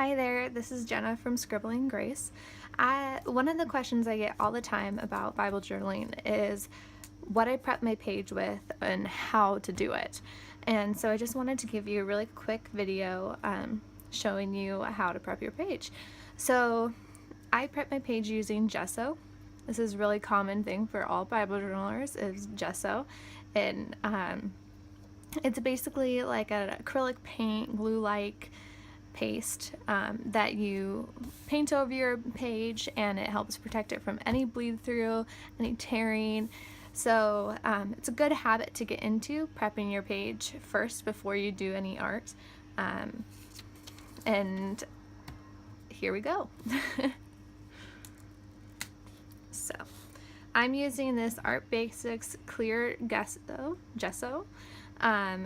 Hi there, this is Jenna from Scribbling Grace. One of the questions I get all the time about Bible journaling is what I prep my page with and how to do it. And so I just wanted to give you a really quick video showing you how to prep your page. So I prep my page using Gesso. This is a really common thing for all Bible journalers is Gesso. And it's basically like an acrylic paint, glue-like paste that you paint over your page, and it helps protect it from any bleed through, any tearing. So it's a good habit to get into, prepping your page first before you do any art. And here we go. So I'm using this Art Basics Clear Gesso.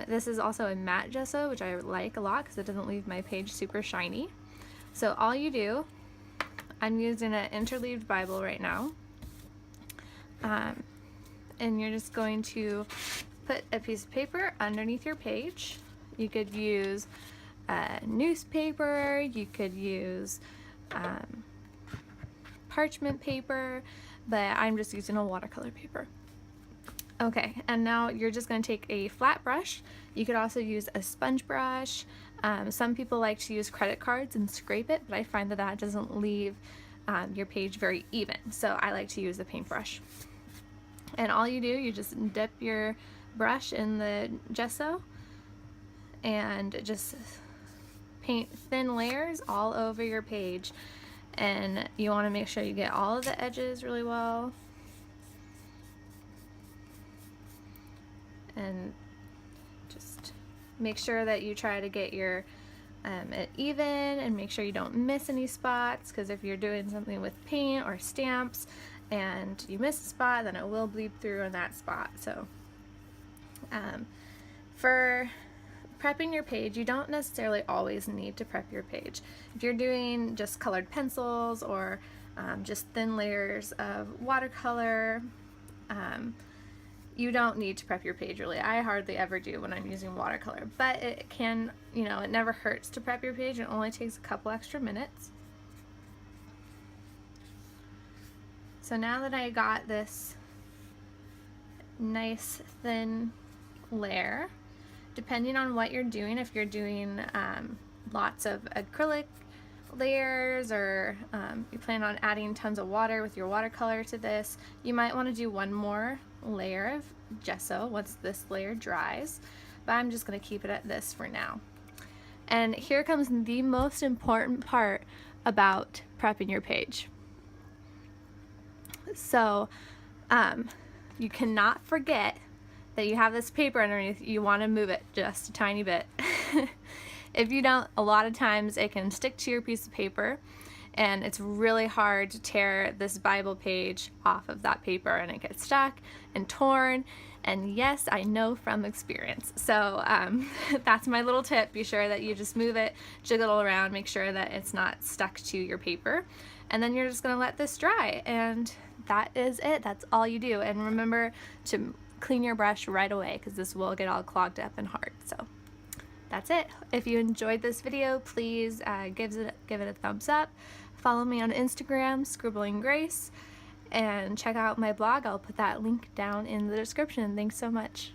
This is also a matte gesso, which I like a lot because it doesn't leave my page super shiny. So all you do, I'm using an interleaved Bible right now, and you're just going to put a piece of paper underneath your page. You could use newspaper, you could use parchment paper, but I'm just using a watercolor paper. Okay, and now you're just going to take a flat brush. You could also use a sponge brush. Some people like to use credit cards and scrape it, but I find that that doesn't leave your page very even. So I like to use a paintbrush. And all you do, you just dip your brush in the gesso and just paint thin layers all over your page. And you want to make sure you get all of the edges really well. And just make sure that you try to get your it even, and make sure you don't miss any spots, because if you're doing something with paint or stamps and you miss a spot, then it will bleed through on that spot. So for prepping your page, you don't necessarily always need to prep your page. If you're doing just colored pencils or just thin layers of watercolor, you don't need to prep your page really. I hardly ever do when I'm using watercolor, but it can, it never hurts to prep your page. It only takes a couple extra minutes. So now that I got this nice thin layer, depending on what you're doing, if you're doing lots of acrylic layers, or you plan on adding tons of water with your watercolor to this, you might want to do one more layer of gesso once this layer dries, but I'm just going to keep it at this for now. And here comes the most important part about prepping your page. So you cannot forget that you have this paper underneath. You want to move it just a tiny bit. If you don't, a lot of times it can stick to your piece of paper, and it's really hard to tear this Bible page off of that paper, and it gets stuck and torn. And yes, I know from experience. So that's my little tip. Be sure that you just move it, jiggle it around, make sure that it's not stuck to your paper, and then you're just going to let this dry, and that is it. That's all you do. And remember to clean your brush right away, because this will get all clogged up and hard. So that's it. If you enjoyed this video, please give it a thumbs up. Follow me on Instagram, Scribbling Grace, and check out my blog. I'll put that link down in the description. Thanks so much.